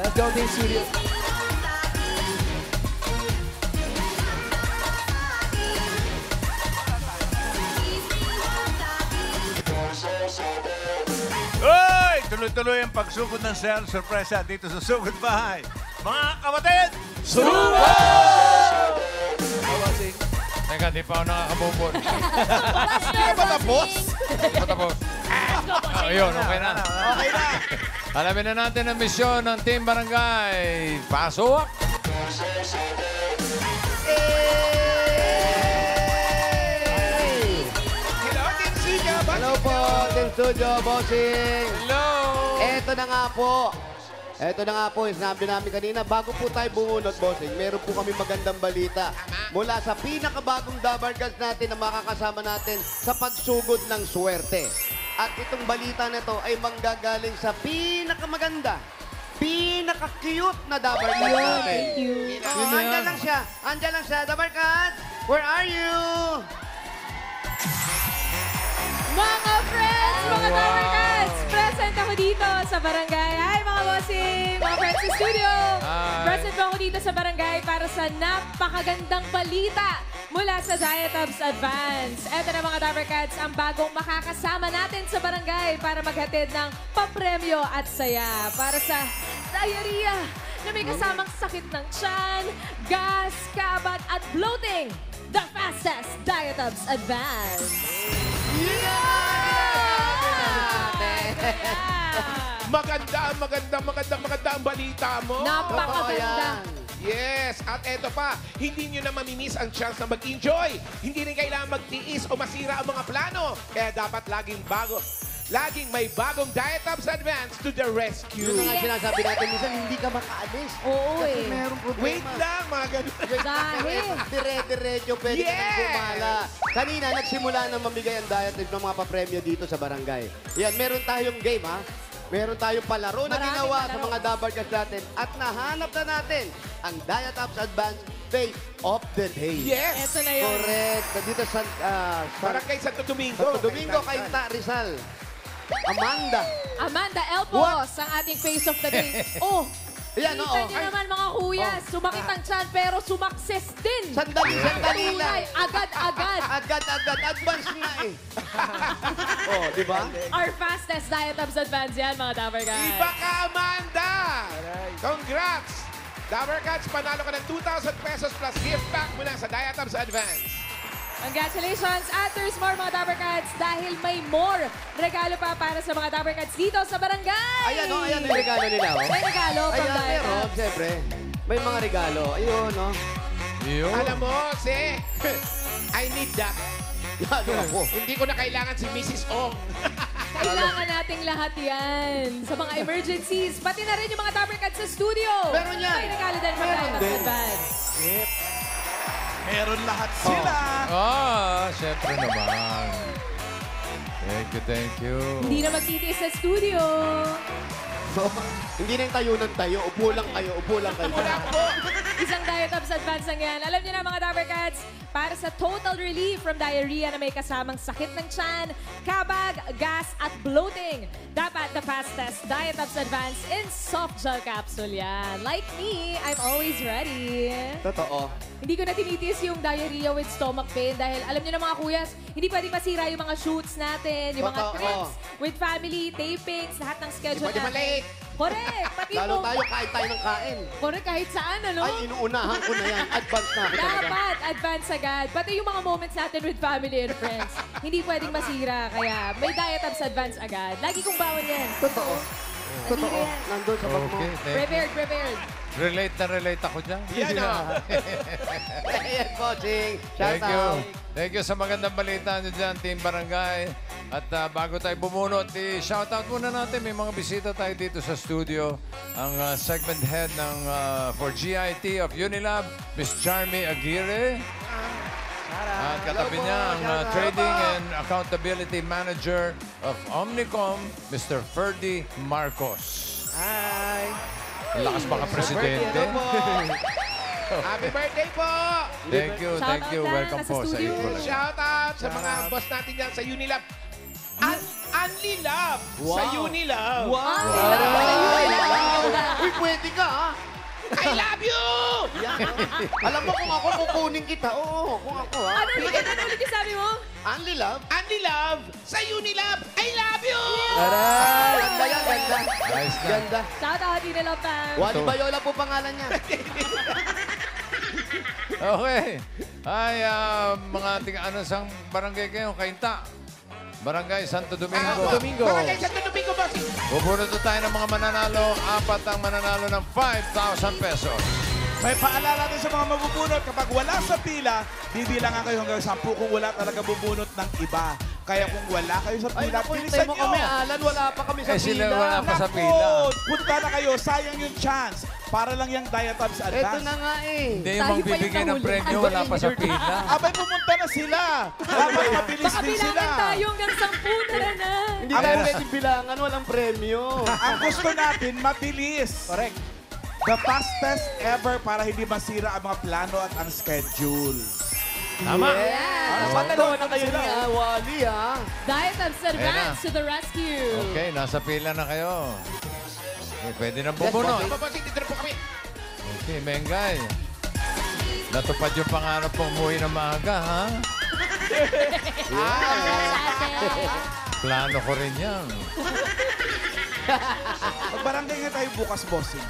Let's go, Team Studio. Hoy! Tuloy-tuloy ang pagsugod ng Sel Sorpresa dito sa Sugod Bahay. Mga kapatid! Sugod! Teka, di pa ako nakakabobon. Hindi ka ba tapos? Patapos. Ayun, okay na. Okay na. Alamin na natin ang misyon ng Team Barangay. Pasok! Hello, Team Studio. Hello po, Team Studio, bossing. Hello! Eto na nga po. Eto na nga po, sinabi namin kanina, bago po tayo bumunot, bossing, meron po kami magandang balita mula sa pinakabagong Dabarkans natin na makakasama natin sa pagsugod ng swerte. At itong balita na to ay manggagaling sa pinakamaganda, pinaka-cute na Dabarkans natin. Thank you. Oh, andyan lang siya. Andyan lang siya. Dabarkans, where are you? Mga friends, mga Dabarkans, present ako dito sa barangay. Hi mga bossing, mga friends sa studio. Hi. Present ako dito sa barangay para sa napakagandang balita mula sa Diatabs Advance. Eto na mga Dabarkans, ang bagong makakasama natin sa barangay para maghatid ng papremyo at saya para sa diarrhea na may kasamang sakit ng tiyan, gas, kabag at bloating. The fastest Diatabs Advance. Maganda ang balita mo. Napakaganda. Yes, at eto pa, hindi nyo na mamimiss ang chance na mag-enjoy. Hindi rin kailangan magtiis o masira ang mga plano. Kaya dapat laging may bagong Diatabs Advance to the rescue. Yun na nga sinasabi natin, minsan hindi ka makaalis. Oo Kasi eh. meron problema. Wait lang, mga ganun. Dahil. Dire-diretso, pwede ka nang Yes! bumala. Kanina, nagsimula na mamigay ang diet ng mga papremyo dito sa barangay. Yan, meron tayong game, ha? Meron tayong palaro na Maraming ginawa sa palaro. mga Dabarkans natin. At nahanap na natin ang Diatabs Advance Face of the Day. Yes! Eto na yun. Correct. Dito sa Barangay Santo Domingo. Santo Domingo, kay Ta Rizal. Amanda. Amanda Elpos, ang ating face of the day. Oh, Yan, oo. kita niyo naman mga kuya, sumakit ang tiyan pero sumakses din. Sandali lang. Tunay, agad-agad. Agad. Advance nga eh. Oh, di ba? Our fastest Diatabs Advance yan, mga Dabarkans. Iba ka, Amanda! Congrats! Dabarkans, panalo ka ng 2,000 pesos plus gift pack mula sa Diatabs Advance. Congratulations! At there's more mga Dabarkans dahil may more regalo pa para sa mga Dabarkans dito sa barangay. Ayan, oh, ayan yung regalo nila, oh. May regalo from Ayan, meron, Diatabs. siyempre. May mga regalo. Ayun, no? Yun. Alam mo, I need that. Yan, ako. Hindi ko na kailangan si Mrs. Ong. Kailangan nating lahat yan sa mga emergencies. Pati na rin yung mga Dabarkans sa studio. Meron yan. May regalo din from Meron Diatabs din. Advance. Meron lahat sila. Syempre naman. Thank you. Hindi na magtitiis sa studio. So, hindi na yung tayo ng tayo. Upo lang kayo. Wala po. Isang Diatabs Advance ang yan. Alam niyo na mga Dabarkans, para sa total relief from diarrhea na may kasamang sakit ng tiyan, kabag, gas, at bloating. Dapat the fastest Diatabs Advance in soft gel capsule yan. Like me, I'm always ready. Totoo. Hindi ko na tinitiis yung diarrhea with stomach pain dahil alam niyo na mga kuyas, hindi pwede masira yung mga shoots natin, yung mga Totoo. trips with family, tapings, lahat ng schedule Di pwede natin. malate. Correct. Pati Lalo mo. tayo, kain tayo ng kain. Correct, kahit saan, ano? Ay, inuunahan ko na yan. Advance na ako talaga. Dapat, advance agad. Pati yung mga moments natin with family and friends, hindi pwedeng masira. Kaya may Diatabs Advance agad. Lagi kong bawan yan. Totoo. Totoo. yan. Nandun sa bag mo. Okay, thank you. Prepared. Relate na relate ako dyan. Yan o. Ayan, coaching. Shout Thank you. out. Thank you sa magandang balita nyo dyan, Team Barangay. At bago tayo bumunot, i-shoutout muna natin. May mga bisita tayo dito sa studio. Ang segment head ng for GIT of Unilab, Miss Charmy Aguirre. At katabi niya ang Trading and Accountability Manager of Omnicom, Mr. Ferdy Marcos. Hi. Ang lakas baka presidente. Hello po. Happy birthday po! Thank you. Shoutout lang, Welcome nasa po sa studio. April. Shout out sa mga boss natin dyan sa Unilab. Only Love sa Unilove. Uy, pwede ka, ha? I love you! Yan. Alam mo, kung ako kukunin kita, oo, kung ako, ha? Ano ulit yung sabi mo? Only love? Only Love sa Unilove. I love you! Ganda yan, ganda. Nice na. Ganda. Shout out, Inilove fans. Wally Bayola po pangalan niya. Okay. Ay, mga ano sang barangay kayo, Kainta. Barangay Santo Domingo. Barangay Santo Domingo, bossing. Bubunot tayo ng mga mananalo. 4 ang mananalo ng 5,000 pesos. May paalala natin sa mga mabubunot, kapag wala sa pila, bibilangan kayo hanggang 10 kung wala talaga bubunot ng iba. Kaya kung wala kayo sa Ay, pila, naku, bilisan mo nyo. kami, Alan, wala pa kami sa Sila pila. wala pa sa Naku, pila. punta na kayo, sayang yung chance. Para lang yung Diatabs Ito Advance. na nga eh. Hindi Tayo yung pa yung magbibigay ng nahuli. premyo, wala pa sa pila. Abay, pumunta na sila. Dapat mabilis Baka din sila. bilangan tayo hanggang 10 tara na. Hindi tayo pwede bilangan, walang premyo. Ang gusto natin, mabilis. Correct. The fastest ever para hindi masira ang mga plano at ang schedule. Tama. Yeah. Sakto na kayo ni Wally, ha? Diet of Advance to the rescue. Okay, nasa pila na kayo. Okay, pwede na bubunot. Bossing, dito na po kami. Okay, Mengay. Natupad yung pangarap pong umuwi na maaga, ha? Plano ko rin yan. Magbarangay nga tayo bukas, bossing.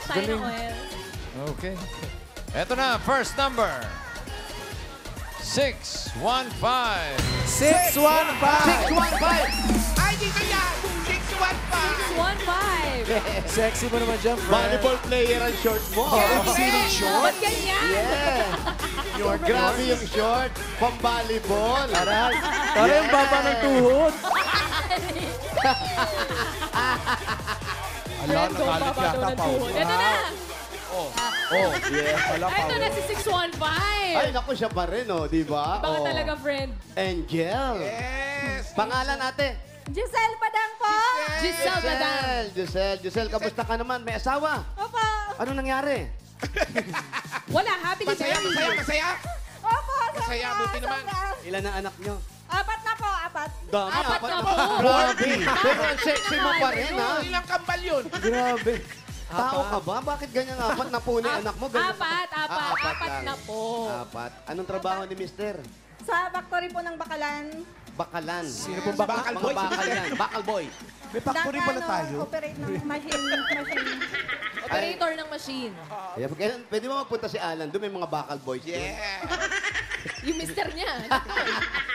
China oil. Okay. Eto na, first number. 615. 615! Ay, dito yan! 615! 615. Sexy mo naman dyan, friend. Volleyball player ang short mo. Ba't ganyan? Yeah. Grabe yung short. Pang-volleyball. Aray, para yung baba ng tuhod. Ayan, go, baba daw ng tuhod. Ito na. Oh, yeah. Ito na si 615. Ay, naku, siya pa rin, oh, di ba? Baka Oh. talaga, friend. Angel. Yes! Pangalan ate? Giselle Padang po. Giselle Badang. Giselle, kamusta ka naman? May asawa? Opo. Ano nangyari? Wala, happily Masaya, married. masaya, masaya! Opo. Masaya, buti naman. Ilan ang anak nyo? 4 na po, 4. Dami, Apat na po. Grabe. Pero ang sexy mo pa rin, ha? Ilang kambal yun? Grabe. Tao ka ba? Bakit ganyan apat na po ni anak mo? Ganyan- Apat lang. na po. Apat. Anong trabaho ni mister? Sa factory po ng Bakalan. Bakalan. Sino pong bakal? Bakal Mga boy? bakal yan. Bakal boy. May factory pala tayo. Operate ng machine. Operator ng machine. Kaya pwede mo magpunta si Alan. Doon may mga bakal boys. doon. Yeah! Yung mister niya.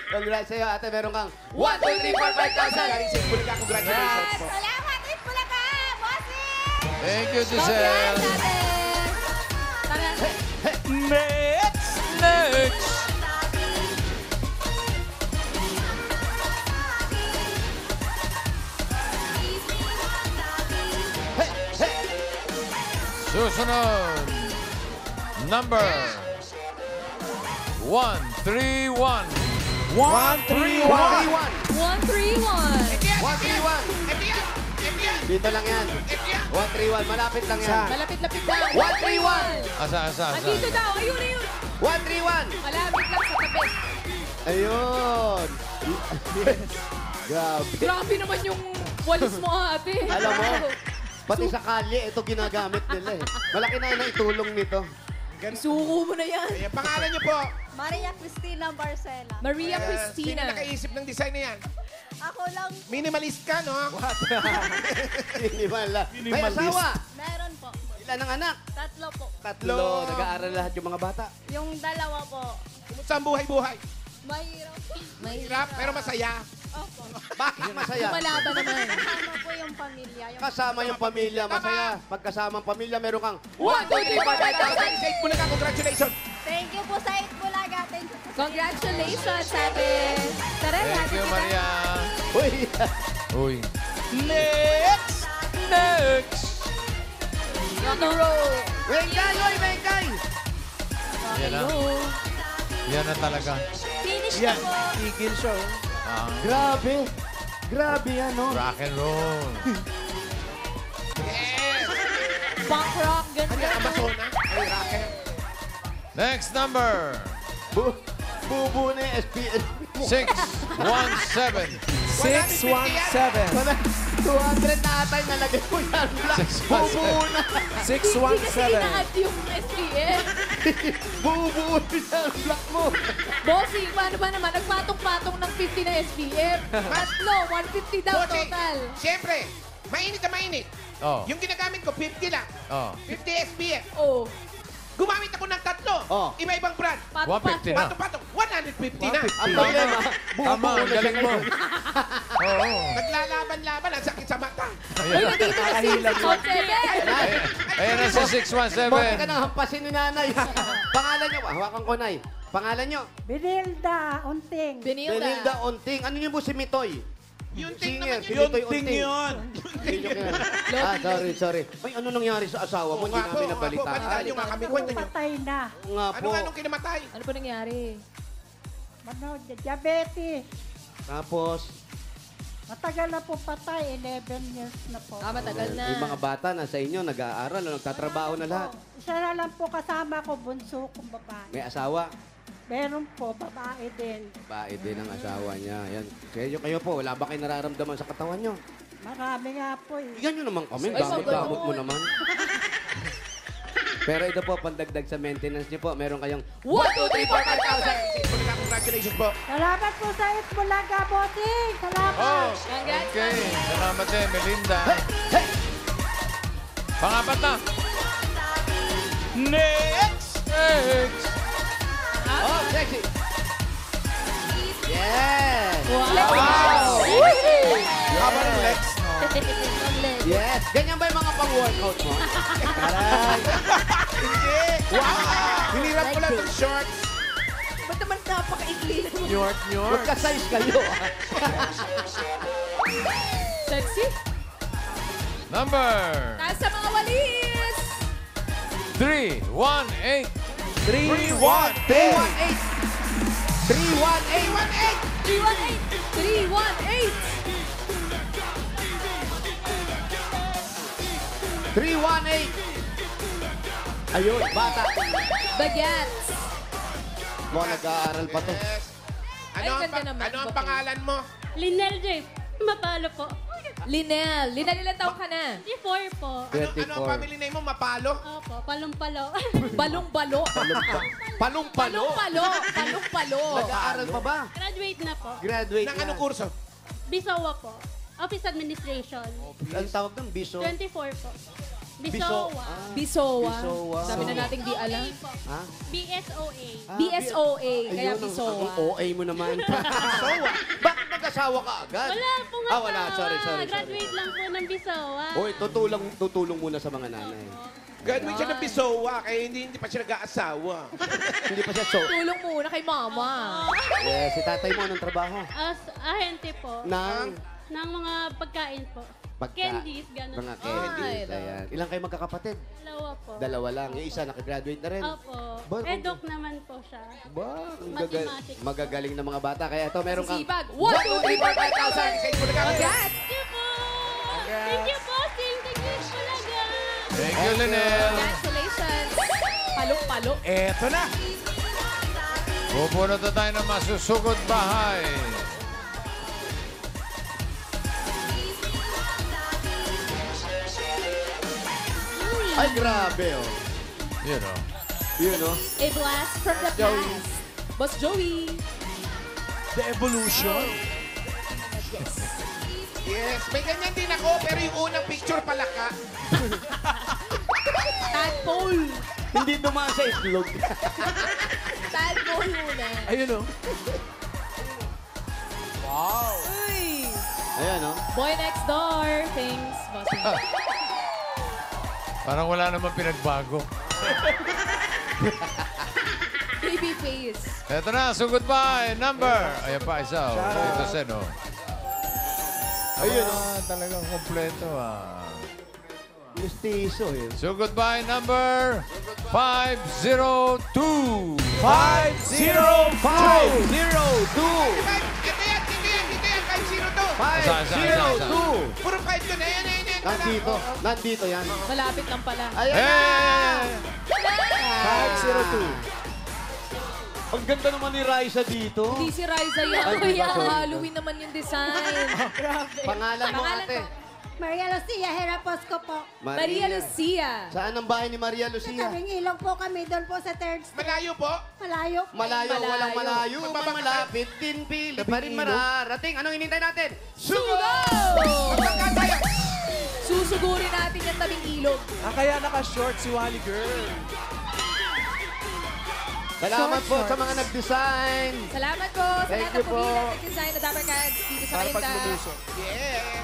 Congrats sa'yo, ate. Meron kang 1, 2, 3, 4, 5,000. Galing sa Bulacan, congratulations po. Salamat, Eat Bulacan, bossing! Thank you, Giselle. Congrats, ate. Tara. Next! Next. Susunod. Number 131. 131. 131. 131. Dito lang yan. 131. Malapit lang yan. Malapit-lapit lang. 131. Asa. Andito daw. Ayun. 131. Malapit lang sa tabi. Ayun. Grabe. Grabe naman yung walis mo, ate. Alam mo, pati sa kalye, ito ginagamit nila eh. Malaki na yun ang itulong nito. Suko mo na yan. Ayan, pangalan niyo po? Maria Cristina Barcela. Maria Sino Cristina. nakaisip ng design na yan? Ako lang, Minimalist ka, no? Minimal lang. May asawa. meron po. Ilan ang anak? 3 po. Tatlo. Nag-aaral lahat yung mga bata. Yung 2 po, Kumusta ang buhay-buhay? mahirap po. Mahirap, pero masaya. Opo. Bakit masaya? Lumalaban naman. Kasama po yung pamilya. Yung Kasama yung pamilya, masaya. Pagkasama ang pamilya, meron kang 1, 2, 3, 4, 5,000. Galing sa Bulacan, congratulations! Thank you po sa Eat Bulaga. Thank you po sa Congratulations, ate. Tara, Thank ate you, kita. Maria. Uy, Uy. Next! Next. Mengay, oy, Mengay! Yan na. Yan na talaga. finish Yan, na po. tigil siya. oh. Grabe. Grabe yan, no? Rock and roll. Yes! Punk rock, Ano ganyan. yan, Amazona? Ay, rocker. Next number. Bubu na yung SPNP. 617. 617. 200 na atay nalagay mo yan. Bubuo na. Hindi kasi 617. ina-add yung SPF. Bubuo na ang block mo. Bossing, paano ba naman? Nagpatong-patong ng 50 na SPF. Tatlo, 150 daw Bossing, total. siyempre, mainit na mainit. Oh. Yung ginagamit ko, 50 lang. Oh. 50 SPF. Oh, Gumamit ako ng tatlo. Oh. Iba-ibang brand. 150 na. Patong-patong, 150 na. Ang problema, Tama, bubuo ang na siya galing mo. ngayon. Oo. Naglalaban-laban, ang sakit sa mata. uy, nandito na si Count Seven. Ayan na si Buti ka 617. nang hampasin ni nanay. Pangalan niyo, hawakan ko, Nay. Pangalan niyo? Benilda, unting. Benilda Onting. Ano niyo po si Mitoy? Yung ting Singer, naman si yun. Yung Mitoy ting Onting. yun. Hindi niyo kilala. Sorry. Ay, ano nangyari sa asawa mo? Hindi namin nabalitaan. Balitaan nyo nga kami. Kwento nyo. Patay na. Nga po. Anong kinamatay? Ano po nangyari? Diabetes. Tapos, Matagal na po patay, 11 years na po. Matagal na. yung mga bata na sa inyo, nag-aaral, nagtatrabaho na lahat. Isa na lang po kasama ko, bunso kong babae. May asawa. Meron po, babae din. Babae din ang asawa niya. Yan. Kayo po, wala ba kayo nararamdaman sa katawan niyo? Marami nga po eh. Yan nyo naman kami. Ay, Gamot-gamot mo maganon. naman. Pero ito po, pandagdag sa maintenance niyo po, meron kayong 1, 2, 3, 4, 5,000. Congratulations po. Salamat po sa Itbulaga, bossing. Salamat. Oh, Congrats, okay. Mami. Salamat din, Melinda. Pangapat na. Next! Next. Oh, sexy! Yes! Wow! Haba ng Lex, no? Yes! Ganyan ba yung mga pang-workout mo? Aray! Hindi. Wow! Hinirap ko lang itong shorts. Ba't naman napaka-ikli naman? Magka-size kayo. Sexy? Number Taas sa mga walis! 318. 318! 318! 318! 318! Ayun, bata. Bagets! Mga nag-aaral pa to. Yes. Ay, ganda naman, Ano ang Boking. pangalan mo? Linel J. Mapalo po. Linel. Linel, ilan taong ka na? 24 po. Ano ang 24. family name mo? Mapalo? Opo, palong-palo. Balong-balo. Palong-palo. Balong-palo. Balong-palo. Nag-aaral pa ba? Graduate na po. Graduate Nang na. anong kurso? Bisowa po. Office Administration. Ang tawag ng biso? 24 po. Biso. Bisowa. Bisowa. Bisowa. Sabi na nating di alam. BSOA po. Ha? BSOA. BSOA. Kaya Ayun, Bisowa. ang OA mo naman. Bisowa. Bakit mag-asawa ka agad? Wala pong asawa. Wala. Sorry. Graduate lang po ng Bisowa. Hoy, tutulong muna sa mga nanay. Graduate siya ng Bisowa, kaya hindi pa siya nag-aasawa. Hindi pa siya so. Tulong muna kay mama. Si tatay mo, anong trabaho? As ahente po. Nang Ng mga pagkain po. Candies, gano'n. Mga po. candies. Ayan. Ilan kayo magkakapatid? Dalawa po. Dalawa lang. Yung isa nakgraduate na rin. Opo. Ba, Edok naman po siya. Ba, ang Mathematics. magagaling na mga bata. Kaya ito, meron kang... Sipag. 1, 2, 3, 4, 5,000. Thank Congrats! you po! Thank you po, Sing! Thank you talaga! Thank you, Linel. Congratulations. Palong-palo. Eto na. Pupunod na tayo ng masusugod bahay. Ay, grabe, oh. Yun, oh. Yun, oh. A blast from the past. Boss Joey. The Evolution. Yes, may ganyan din ako, pero yung unang picture palaka. Tadpole. Hindi dumaan sa islog. Tadpole muna. Ayun o. Uy. Ayan, oh. Boy next door. Thanks, bossing. Parang wala naman pinagbago. Baby face. Eto na, sugod bahay. Number. Ayan pa, isa. Oh. Ito, Sen, oh. Ayun, Talagang kompleto, ah. Mistiso, eh. Sugod bahay number 502. 502! Ito yan, 502. 502! Puro 5 yun, ayan. Nandito yan. Malapit lang pala. Ayan! Hey! 502. Ang ganda naman ni Raisa dito. Hindi si Riza yan. Ay, di ba? Kaya Sorry. Halloween naman yung design. Pangalan mo, Pangalan ate. ko. Maria Lucia Herapos ko po. Maria Lucia. Saan ang bahay ni Maria Sa Lucia? tabing ilog po kami, doon po sa third street. Malayo po. Malayo. Malayo, Malayo. walang malayo. Magbabaka- Malapit din, pili pa rin mararating. Anong hinintay natin? Sugaw! Magtangka tayo. Susugurin natin yung tabing ilog. Kaya naka-short si Wally Girl. Salamat po sa mga nag-design. Salamat po sa Thank lahat you ng pumili po. at nag-design na Dapper Cats dito sa Para pag Kainta. lumuso. Yeah.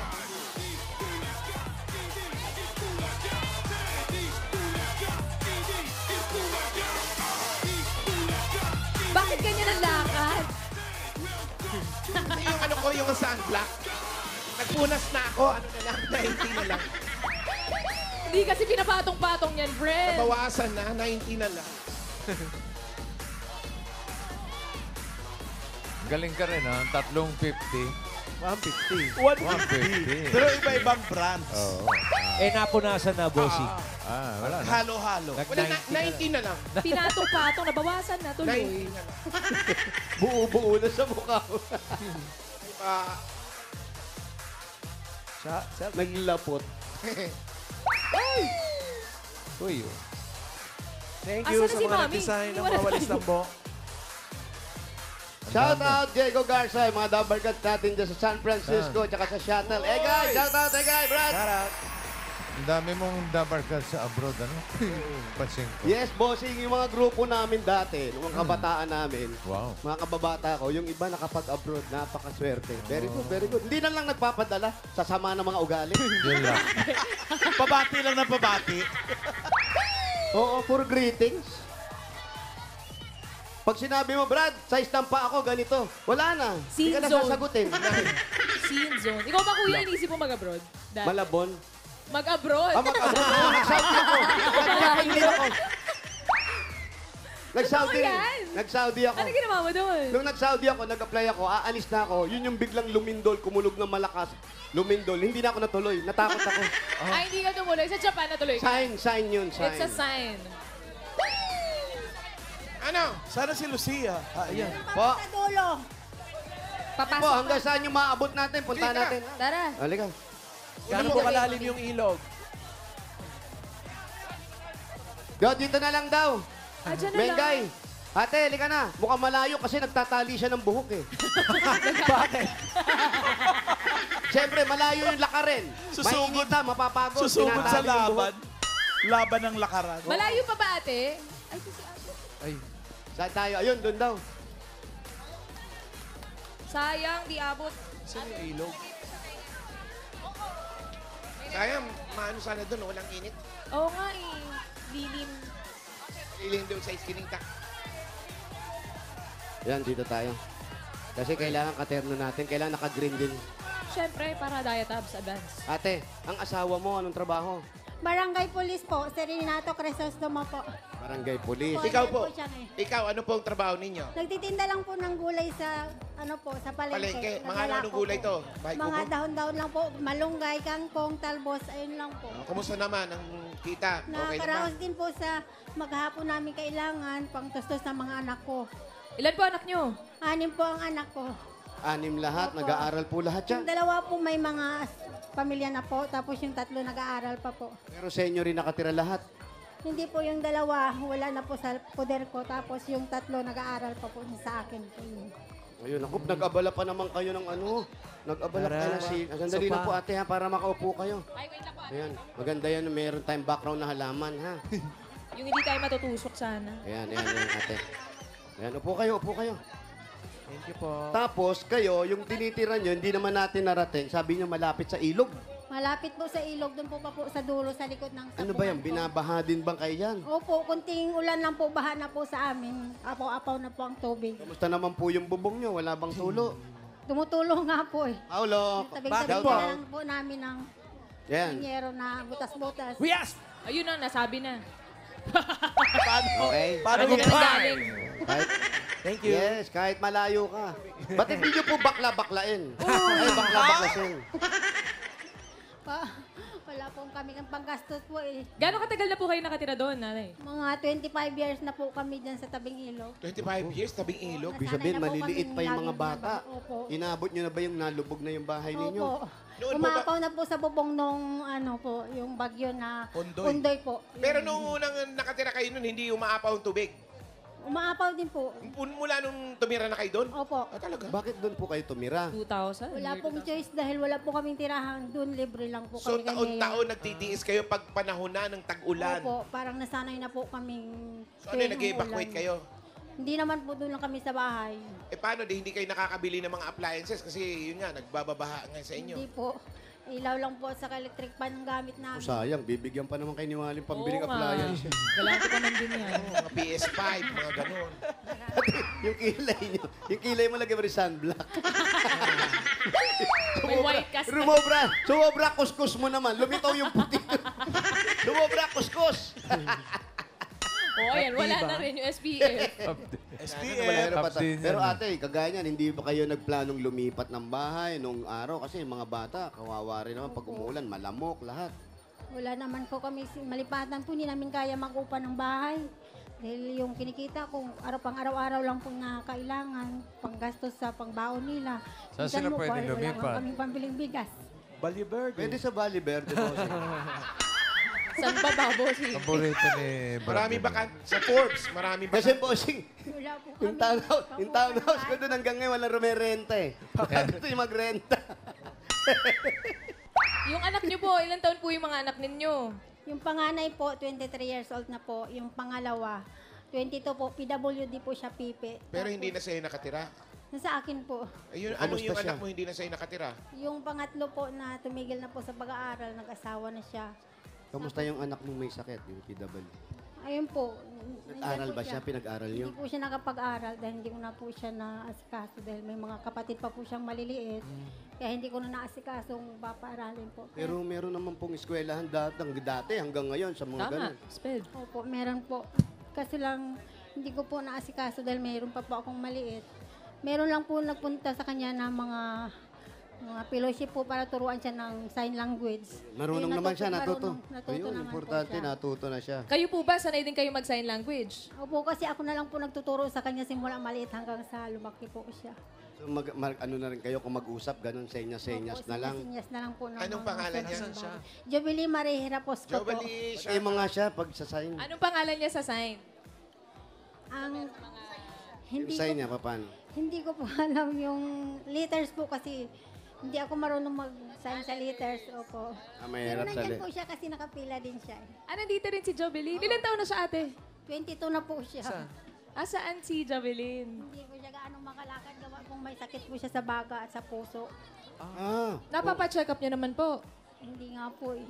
Bakit ganyan ang lakad? Yung ano ko, yung sunblock. Nagpunas na ako. Ano na lang, 90 na lang. Hindi kasi pinapatong-patong yan, friend. Bawasan na, 90 na lang. Galing ka rin, ha? 350. 150. 150. Pero iba-ibang brands. Oo. Eh, napunasan na, bossing. Wala na. Halo-halo. Wala na, 90 na lang. Pinatong-patong, nabawasan na, tuloy. 90 na lang. Buo-buo na sa mukha ko. Ah, Naglapot. Uy, oh. Thank Asan you na sa si mga Mami? nag-design ng Iwan mga na walis tayo. lambo. Shout out Diego Garza, yung mga Dabber Cats natin dyan sa San Francisco, tsaka sa Shuttle. Eh guys, shout out, Brad. Shout out. Ang dami mong dabar ka sa abroad, ano? Pansin ko. Yes, bossing, yung mga grupo namin dati, nung mga kabataan namin, Wow. mga kababata ko, yung iba nakapag-abroad, napakaswerte. Very good, very good. Hindi na lang nagpapadala sa sama ng mga ugali. Yun lang. Pabati lang ng pabati. Oo, puro greetings. Pag sinabi mo, Brad, size ng pa ako, ganito. Wala na. Hindi ka na Scene zone. sasagutin. Scene zone. Ikaw ba, kuya, inisip mo mag-abroad? Dad? Malabon. Mag-abroad? Mag-abroad. Nag-Saudi ako. Nag-Saudi ako. Nag-Saudi. Totoo yan? Nag-Saudi ako. Ano ginawa mo doon? Nung nag-Saudi ako, nag-apply ako, aalis na ako. Yun yung biglang lumindol, kumulog ng malakas. Lumindol. Hindi na ako natuloy. Natakot ako. Ay, hindi ka tumuloy. Sa Japan natuloy ka. Sign yun, sign. It's a sign. ano? Sana si Lucia. Ayan. Po, Sa dulo. po, Papasok hanggang saan yung maabot natin? Punta Sige ka. natin. Tara. Halika. Gano'n po kalalim yung ilog? Yo, dito na lang daw. Ah, dyan na lang. Mengay. Ate, halika na. Mukhang malayo kasi nagtatali siya ng buhok eh. Bakit? Siyempre, malayo yung lakarin. Susugod. Mainita, mapapagod. Susugod sa Tinatali yung laban. buhok. Laban ng lakaran. Malayo pa ba, ate? Ay, si ate. Ay, Saan tayo? Ayun, doon daw. Sayang, di abot. saan yung ilog? Sayang, maano sana doon, walang init. Oo nga eh. Lilim. Lilim doon sa iskininta. Yan, dito tayo. Kasi kailangan katerno natin. Kailangan naka-green din. Siyempre, para diet abs advance. Ate, ang asawa mo, anong trabaho? Barangay Police po, Serenato Crisostomo po. Barangay Police. Ikaw po. Siya, eh. Ikaw, ano po ang trabaho ninyo? Nagtitinda lang po ng gulay sa, sa palengke. Palengke. Mga Naglalako anong gulay po. to? Bahay Mga kubo? dahon-dahon lang po. Malunggay, kangkong, talbos, ayun lang po. Kumusta naman ang kita? Okay Nakakaraos naman? din po sa maghapon namin kailangan pang tustos ng mga anak ko. Ilan po anak nyo? 6 po ang anak ko. 6 lahat, Opo. nag-aaral po lahat Yung yan. 2 po may mga pamilya na po, tapos yung 3 nag-aaral pa po. Pero sa inyo rin nakatira lahat. Hindi po yung 2, wala na po sa poder ko, tapos yung 3 nag-aaral pa po sa akin po yun. Ayun, ako, nag-abala pa naman kayo ng ano. Nag-abala pa na si... Sandali Sopa. lang po ate ha, para makaupo kayo. Ay, wait lang po. Ayan, maganda yan, meron tayong background na halaman ha. Yung hindi tayo matutusok sana. Ayan, ate. Ayan, upo kayo, upo kayo. Thank you po. Tapos kayo, yung tinitira nyo, hindi naman natin narating. Sabi nyo malapit sa ilog. Malapit po sa ilog, doon po pa po sa dulo, sa likod ng Ano ba yan? sabungan po. Binabaha din bang kayo yan? Opo, kunting ulan lang po, baha na po sa amin. Apaw-apaw na po ang tubig. Kamusta naman po yung bubong nyo? Wala bang tulo? Tumutulong nga po eh. Paulo, Tabing-tabi shout na out. lang po namin ng Yan. pinyero na butas-butas. Yes! Ayun na, nasabi na. Paano? Okay. Paano Ano yan? ba galing? Kahit, Thank you. yes, kahit malayo ka. Ba't hindi nyo po bakla-baklain? Ay, bakla-baklasin. Pa, Wala po kami ng panggastos po eh. Gano'ng katagal na po kayo nakatira doon, nanay? Mga 25 years na po kami dyan sa tabing ilog. 25 years, tabing ilog. Ibig Nasanay sabihin, na po maliliit kaming pa yung mga laging bata. baba. Opo. Inabot nyo na ba yung nalubog na yung bahay ninyo? Opo. Noon po ba- Umakaw na po sa bubong nung ano po, yung bagyo na Undoy. po. Pero nung unang nakatira kayo nun, hindi umaapaw ang tubig. Umaapaw din po. Mula nung tumira na kayo doon? Opo. Ah, talaga? Bakit doon po kayo tumira? 2,000? Wala year pong 2000. choice dahil wala po kaming tirahan. Doon libre lang po So, kami. kay taon-taon nagtitiis kayo pag panahon na ng tag-ulan. Opo, parang nasanay na po kaming So, ano, tuwing nag-evacuate umuulan. kayo? Hindi naman po doon lang kami sa bahay. Eh, paano? Hindi kayo nakakabili ng mga appliances kasi yun nga, nagbababaha nga sa inyo. Hindi po. Ilaw lang po sa electric pan ang gamit O namin. sayang, bibigyan pa naman kayo ni Waling pambiling Oo nga. appliance. Galante pa man din yan. Mga PS5, mga ganun. yung kilay mo lagay mo rin sunblock. May white cast na. Sumobra kuskus mo naman. Lumitaw yung puti. Sumobra kuskus. Oo, ayan. Wala na rin yung SPF. Pero, Update pero yan. ate, kagaya niyan, hindi ba kayo nagplanong lumipat ng bahay nung araw? Kasi yung mga bata, kawawa rin naman pag umuulan, malamok lahat. Wala naman po kami, malipatan po, hindi namin kaya mag-upa ng bahay. Dahil yung kinikita ko, pang-araw-araw lang po na kailangan, panggastos sa pangbaon nila. Saan Minsan sila po, pwede wala lumipat? nga kaming pambiling bigas. Baliberde. Pwede sa Valley Verde po. San pa ba, bossing? Paborito ni Marami Brad. ba sa Forbes? Marami ba? Kasi bossing, Wala po yung kami. townhouse ko doon hanggang ngayon walang rumerenta eh. Baka gusto yung magrenta. Yung anak niyo po, ilang taon po yung mga anak ninyo? Yung panganay po, 23 years old na po. Yung pangalawa, 22 po, PWD po siya, pipe. Pero hindi na sa'yo nakatira. Sa akin po. Ayun, ano Kamusta yung siya? anak mo hindi na sa'yo nakatira? Yung pangatlo po na tumigil na po sa pag-aaral, nag-asawa na siya. Kamusta yung anak mong may sakit, yung PW? Ayun po. Nag-aral ba siya? Pinag-aral niyo? Hindi po siya nakapag-aral dahil hindi ko na po siya naasikaso dahil may mga kapatid pa po siyang maliliit. Kaya hindi ko na naasikasong papaaralin po. Pero meron naman pong eskwelahan dati hanggang ngayon sa mga Tama. ganun. Sped. Opo, meron po. Kasi lang, hindi ko po naasikaso dahil mayroon pa po akong maliit. Meron lang po nagpunta sa kanya na mga fellowship po para turuan siya ng sign language. Marunong Ayun, naman siya, natuto. Natuto Ayun, naman importante, po siya. natuto na siya. Kayo po ba, sanay din kayo mag-sign language? Opo, kasi ako na lang po nagtuturo sa kanya simula maliit hanggang sa lumaki po siya. So ano na rin kayo kung mag-usap, ganun, senyas-senyas Opo, na lang. sinyas na lang po. ng Anong mga pangalan niya? sinasabi. Jubilee Marie Hiraposco po. Jobalie, Pati mga siya, pag sa sign. Anong pangalan niya sa sign? Ang Yung hindi sign ko, niya, paano? hindi ko po alam yung letters po kasi hindi ako marunong mag-sign sa letters. Opo. Pero Mahirap sa nandyan po siya kasi nakapila din siya. Nandito rin si Jovelyn. Ilan taon na siya, ate? 22 na po siya. Saan si Jovelyn? Hindi po siya gaano makalakad. Gawa pong may sakit po siya sa baga at sa puso. Napapa-check up niya naman po. Hindi nga po eh.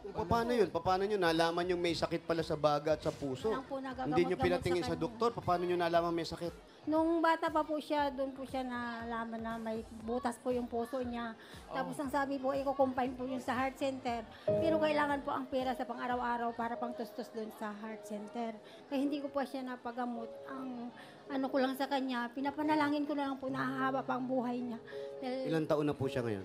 Paano yun? Paano nyo nalaman yung may sakit pala sa baga at sa puso? Lang po nagagamot-gamot Hindi nyo pinatingin sa sa kanya. doktor? Paano nyo nalaman may sakit? Nung bata pa po siya, doon po siya nalaman na may butas po yung puso niya. Tapos ang sabi po, i-combine po yun sa heart center. Pero kailangan po ang pera sa pang-araw-araw para pang tustos doon sa heart center. Kaya hindi ko po siya napagamot. Ang ano ko lang sa kanya, pinapanalangin ko na lang po na hahaba pa ang buhay niya. Dahil Ilang taon na po siya ngayon?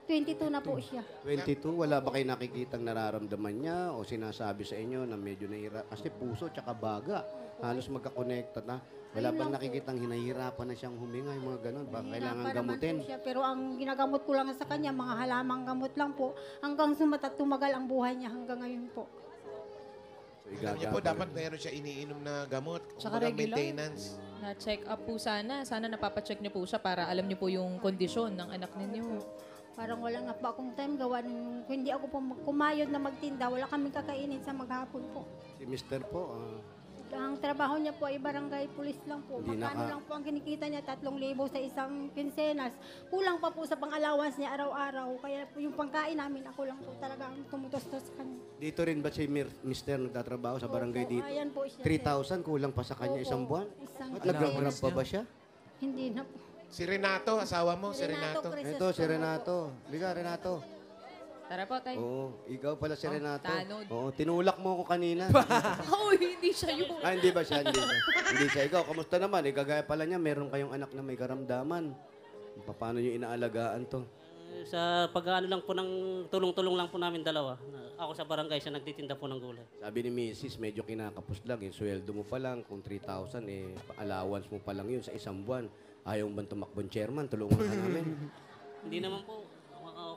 22 na po siya. 22? Wala ba kayo nakikitang nararamdaman niya o sinasabi sa inyo na medyo nahihirap? Kasi puso tsaka baga, halos magka-connecta na. Wala bang nakikitang hinahirapan na siyang huminga, yung mga ganun? Ba, kailangan Nahihirapan naman gamutin? po siya, pero ang ginagamot ko lang sa kanya, mga halamang gamot lang po, hanggang tumagal ang buhay niya hanggang ngayon po. So, Alam niyo po, dapat meron siya iniinom na gamot. Tsaka Kumbaga, regular. maintenance. Na-check up po sana. Sana napapacheck niyo po siya para alam niyo po yung kondisyon ng anak ninyo. Parang wala nga po akong time gawa nung kung hindi ako po kumayod na magtinda, wala kaming kakainin sa maghapon po. Si Mr. po, Ang trabaho niya po ay barangay police lang po. Hindi Magkano naka- lang po ang kinikita niya, 3,000 sa isang kinsenas. Kulang pa po sa pang-allowance niya araw-araw. Kaya po yung pangkain namin, ako lang po talaga ang tumutustos sa kanya. dito rin ba si Mr. nagtatrabaho sa barangay Opo, dito? ayan po siya. 3,000 kulang pa sa kanya Opo, isang buwan? isang At buwan. nag-grab pa ba siya? Hindi na po. Si Renato, asawa mo, si Renato. Crisostomo Ito, si po. Renato. Liga, Renato. Tara po, tay. Oo, ikaw pala si Renato. tanod. Oo, tinulak mo ako kanina. Oh, hindi siya yun. Hindi ba siya? Hindi siya. Hindi siya. Ikaw, kamusta naman? Kagaya pala niya, meron kayong anak na may karamdaman. Paano niyo inaalagaan to? Sa pag-ano lang po ng tulong-tulong lang po namin dalawa. Ako sa barangay, siya nagtitinda po ng gulay. Sabi ni Mrs., medyo kinakapos lang. Yung sweldo mo pa lang, kung 3,000, allowance mo pa lang yun sa isang buwan. Ayaw bang tumakbong chairman? Tulungan ka namin. Hindi naman po.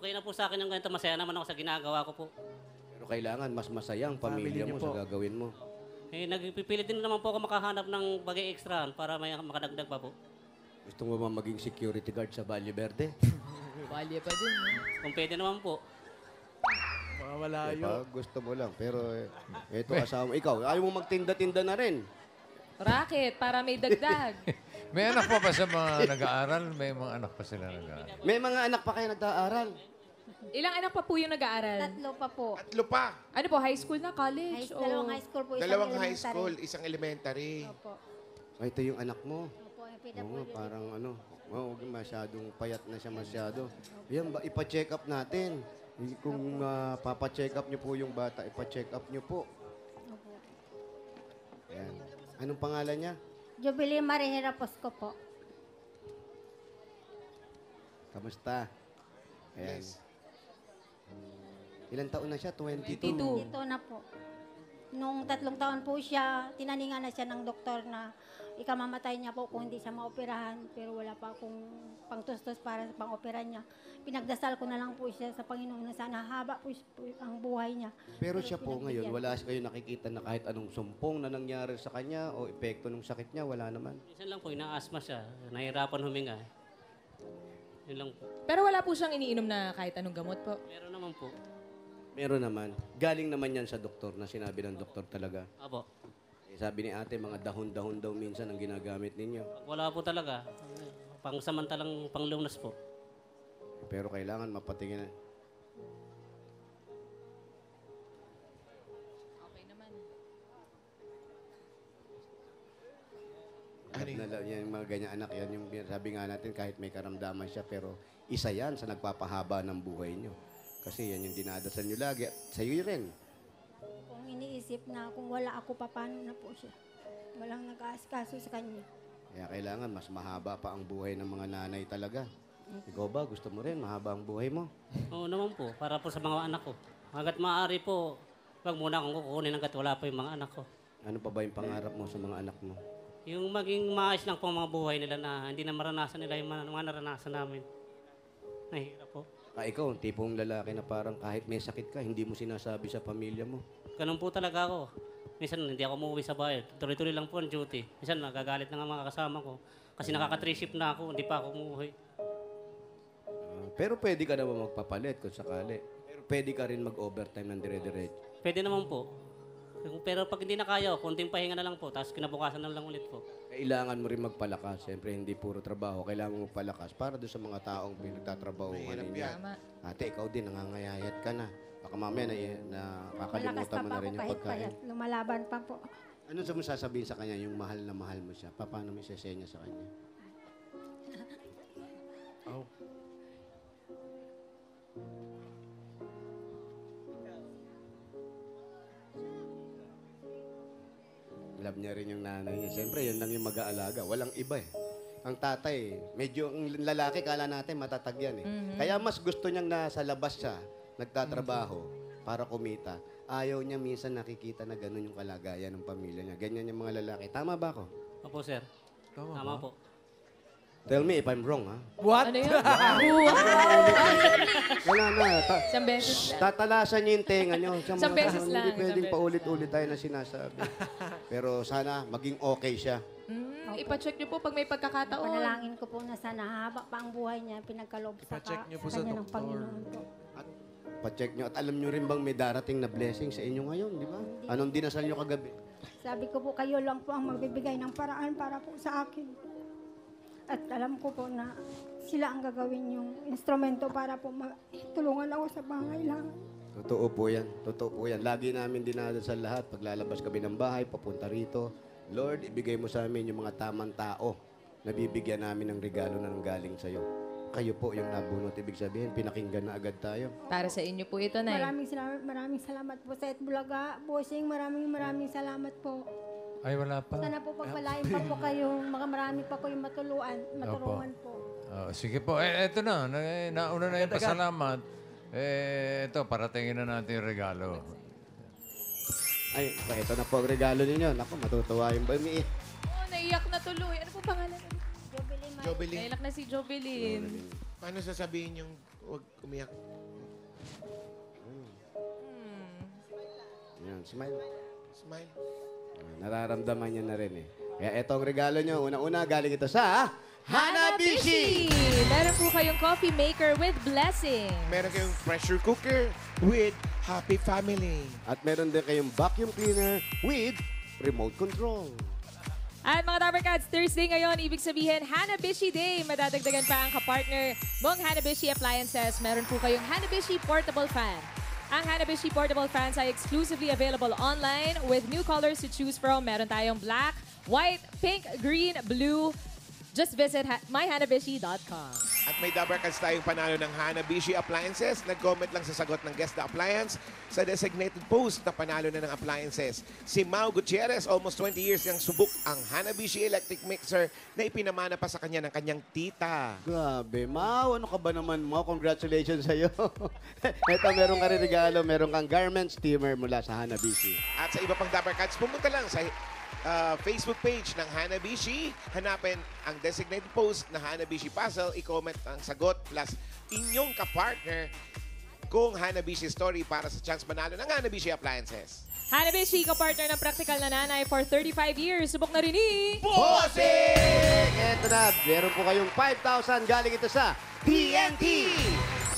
Okay na po sa akin yung ganito. Masaya naman ako sa ginagawa ko po. Pero kailangan mas masaya ang pamilya mo sa gagawin mo. Nagpipilit din naman po ako makahanap ng bagay extra para may makadagdag pa po. Gusto mo ba maging security guard sa Valle Verde? Balye pa din. Kung pwede naman po. Mga malayo. Diba? Gusto mo lang. Pero ito asawa mo. Ikaw, ayaw mo magtinda-tinda na rin. Racket, para may dagdag. May anak pa ba sa mga nag-aaral? May mga anak pa sila nag-aaral? May mga anak pa kayo nag-aaral. Ilang anak pa po yung nag-aaral? 3 pa po. 3 pa. Ano po, high school na, college? Dalawang high school po, isang Dalawang high elementary. school, isang elementary. Opo. Ay, ito yung anak mo. Opo, yung Oo, PWD. parang ano. Huwag masyadong payat na siya masyado. Yan, ipa-check up natin. Kung papa-check up niyo po yung bata, ipa-check up niyo po. Opo. Ayan. Anong pangalan niya? Jubilee Marihera Posco po. Kamusta? Ayan. Ilan taon na siya? 22. 22. Ito na po. Nung 3 taon po siya, tinaningan na siya ng doktor na ikamamatay niya po kung hindi siya maoperahan. Pero wala pa akong pangtustos para sa pang-opera niya. Pinagdasal ko na lang po siya sa Panginoon na sana haba po ang buhay niya. Pero siya po ngayon, pinagbigyan. wala kayo nakikita na kahit anong sumpong na nangyari sa kanya o epekto ng sakit niya, wala naman. Minsan lang po, ina-asthma siya. Nahihirapan huminga. Yun lang po. Pero wala po siyang iniinom na kahit anong gamot po. Meron naman po. Meron naman. Galing naman yan sa doktor na sinabi ng doktor talaga. Apo. Sabi ni ate, mga dahon-dahon daw minsan ang ginagamit ninyo. Wala po talaga. Pang-samantalang panglunas po. Pero kailangan mapatingin. Okay naman. Yan, yung mga ganyan anak, yan yung sabi nga natin kahit may karamdaman siya, pero isa yan sa nagpapahaba ng buhay nyo. Kasi yan yung dinadasal nyo lagi. At sa'yo rin. Kung iniisip na kung wala ako, paano na po siya. Walang nag-aaskaso sa kanya. Kaya kailangan mas mahaba pa ang buhay ng mga nanay talaga. Ikaw ba, gusto mo rin mahaba ang buhay mo? Oo naman po. Para po sa mga anak ko. Hanggat maaari po, wag muna akong kukunin hanggat wala pa yung mga anak ko. Ano pa ba yung pangarap mo sa mga anak mo? Yung maging maayos lang po ang mga buhay nila na hindi na maranasan nila yung mga naranasan namin. Nahihirap po. Ikaw, ang tipong lalaki na parang kahit may sakit ka, hindi mo sinasabi sa pamilya mo. Ganun po talaga ako. Minsan hindi ako umuwi sa bahay. Tuloy-tuloy lang po ang duty. Minsan nagagalit na nga mga kasama ko. Kasi nakaka-3 shift na ako, hindi pa ako umuwi. Pero pwede ka naman magpapalit kung sakali. Pero pwede ka rin mag-overtime ng dire-diretso. Pwede naman po. Pero pag hindi na kaya, konting pahinga na lang po. Tapos kinabukasan na lang ulit po. Kailangan mo rin magpalakas. Siyempre, hindi puro trabaho. Kailangan mo magpalakas para doon sa mga taong pinagtatrabahuhan ninyo. Tama. Ate, ikaw din, nangangayayat ka na. Baka mamaya na Malakas kakalimutan pa mo pa na ako rin yung kahit pagkain. payat. Lumalaban pa po. Ano sa mo sasabihin sa kanya, yung mahal na mahal mo siya? Paano mo isasenya sa kanya? Love niya rin yung nanay niya. Siyempre, yun lang yung mag-aalaga. Walang iba eh. Ang tatay, medyo ang lalaki, kala natin matatag yan eh. Kaya mas gusto niyang nasa labas siya, nagtatrabaho para kumita. Ayaw niya minsan nakikita na gano'n yung kalagayan ng pamilya niya. Ganyan yung mga lalaki. Tama ba ako? Opo, sir. Tama po. Tell me if I'm wrong, ha? What? Ano yun? Wala na. Isang beses lang. Tatalasan niyo yung tenga niyo. Isang beses lang, Hindi isang pwedeng beses paulit-ulit tayo na sinasabi. Pero sana maging okay siya. Ipacheck niyo po pag may pagkakataon. Panalangin ko po na sana haba pa ang buhay niya, pinagkaloob sa, Ipacheck niyo po sa sa kanya ng doktor. Panginoon po. Pa-check niyo. At alam niyo rin bang may darating na blessing sa inyo ngayon, di ba? Anong dinasal niyo kagabi? Sabi ko po, kayo lang po ang magbibigay ng paraan para po sa akin. At alam ko po na sila ang gagawin yung instrumento para po tulungan ako sa pangailangan. Totoo po yan. Totoo po yan. Lagi namin dinadasal lahat. Paglalabas kami ng bahay, papunta rito. Lord, ibigay mo sa amin yung mga tamang tao na bibigyan namin ng regalo na nanggaling sa'yo. Kayo po yung nabunot. Ibig sabihin, pinakinggan na agad tayo. Para sa inyo po ito, Nay. Maraming salamat po sa Itbulaga. Bossing, maraming salamat po. Ay, wala pa. Sana po pagpalain pa po kayo. Marami pa po yung matulungan po. Sige po. Eto na. Nauna na yung pasalamat. Ito, paratingin na natin yung regalo. Ay, ito na po ang regalo ninyo. Naku, matutuwa yung bami. Oh, naiyak na tuloy. Ano po pangalan? Jobeline, Naiyak na si Jobeline. paano sasabihin yung huwag umiyak? Yan, smile. Smile. Nararamdaman niya na rin eh. Kaya ito ang regalo nyo. Unang-una, galing ito sa Hanabishi! Meron po kayong coffee maker with blessing. Meron kayong pressure cooker with Happy Family. At meron din kayong vacuum cleaner with remote control. At mga Dabber Cats, Thursday ngayon, ibig sabihin Hanabishi Day. Madadagdagan pa ang kapartner mong Hanabishi Appliances. Meron po kayong Hanabishi Portable Fan. Ang Hanabishi Portable Fans ay exclusively available online with new colors to choose from. Meron tayong black, white, pink, green, blue. Just visit myhanabishi.com. At may Dabber Cats tayong panalo ng Hanabishi Appliances. Nag-comment lang sa sagot ng Guess the Appliance sa designated post na panalo na ng appliances. Si Mau Gutierrez, almost 20 years niyang subok ang Hanabishi electric mixer na ipinamana pa sa kanya ng kanyang tita. Grabe, Mau. Ano ka ba naman, Mau? Congratulations sa'yo. Ito, meron ka rin regalo. Meron kang garment steamer mula sa Hanabishi. At sa iba pang Dabber Cats, pumunta lang sa Facebook page ng Hanabishi. Hanapin ang designated post na Hanabishi Puzzle. I-comment ang sagot plus inyong kapartner kung Hanabishi story para sa chance manalo ng Hanabishi Appliances. Hanabishi, kapartner ng praktikal na nanay for 35 years. Subok na rin ni... Bossing! Ito na, meron po kayong 5,000 galing ito sa TNT!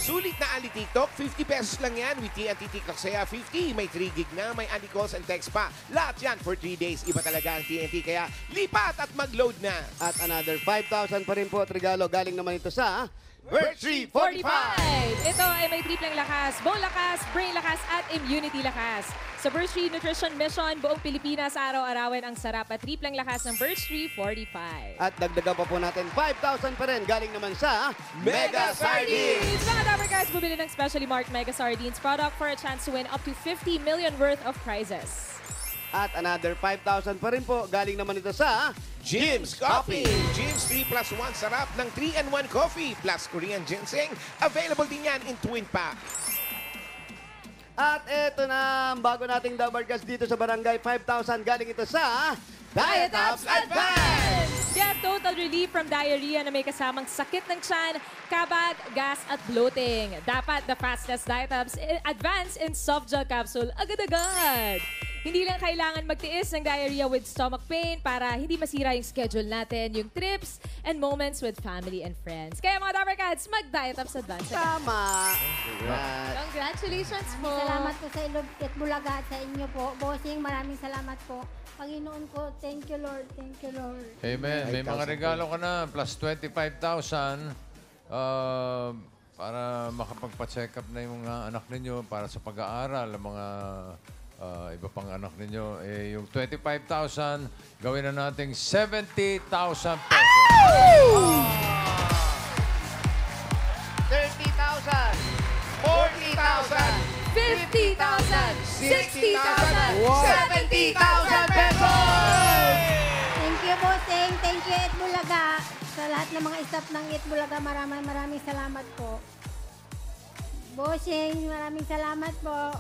Sulit na Ali TikTok, 50 pesos lang yan. With TNT TikTok Saya 50, may 3 gig na, may Ali calls and text pa. Lahat yan for 3 days. Iba talaga ang TNT, kaya lipat at mag-load na. At another 5,000 pa rin po at regalo. Galing naman ito sa Virtue 45! Ito ay may tripleng lakas, bone lakas, brain lakas, at immunity lakas. Sa Birch Tree Nutrition Mission, buong Pilipinas araw-arawin ang sarap at tripleng lakas ng Birch Tree 45. At dagdagan pa po natin 5,000 pa rin. Galing naman sa Mega Sardines! Mga Dabber Guys, bumili ng specially marked Mega Sardines product for a chance to win up to 50 million worth of prizes. At another 5,000 pa rin po. Galing naman ito sa Jim's Coffee! Jim's 3+1 sarap ng 3-in-1 coffee plus Korean ginseng. Available din yan in twin pack. At eto na, ang bago nating Dabber Cats dito sa Barangay 5,000. Galing ito sa Diet Ups Advance! Get total relief from diarrhea na may kasamang sakit ng tiyan, kabag, gas, at bloating. Dapat the fastest Diet Ups Advance in soft gel capsule agad-agad. Hindi lang kailangan magtiis ng diarrhea with stomach pain para hindi masira yung schedule natin, yung trips and moments with family and friends. Kaya mga Dabber Cats, mag-Diet Ups Advance. Tama! Congrats! Congratulations po. Salamat po sa Ilobit Bulaga at sa inyo po. Bossing, maraming salamat po. Panginoon ko, thank you Lord, thank you Lord. Amen. May mga regalo ka na. Plus 25,000 para makapagpa-check up na yung mga anak ninyo para sa pag-aaral, ang mga iba pang anak ninyo. Yung 25,000, gawin na nating 70,000 pesos. 30,000! 40,000! 50,000! 60,000! 70,000 pesos! Thank you, Bossing. Thank you, It Bulaga. Sa lahat ng mga staff ng It Bulaga, maraming salamat po. Bossing, maraming salamat po.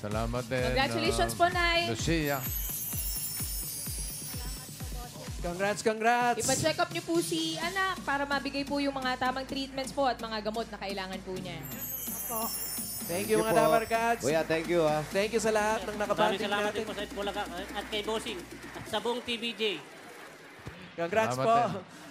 Salamat din. Congratulations po, Nay. Lucia. Congrats, congrats! Ipa-check up niyo po si anak para mabigay po yung mga tamang treatments po at mga gamot na kailangan po niya. Po. Thank you, mga Dabber Cats. Kuya, thank you ha. Thank you sa lahat ng Maraming nakabanding salamat natin. din po sa Itbulaga at kay Bossing at sa buong TVJ. Congrats Salamat po. din.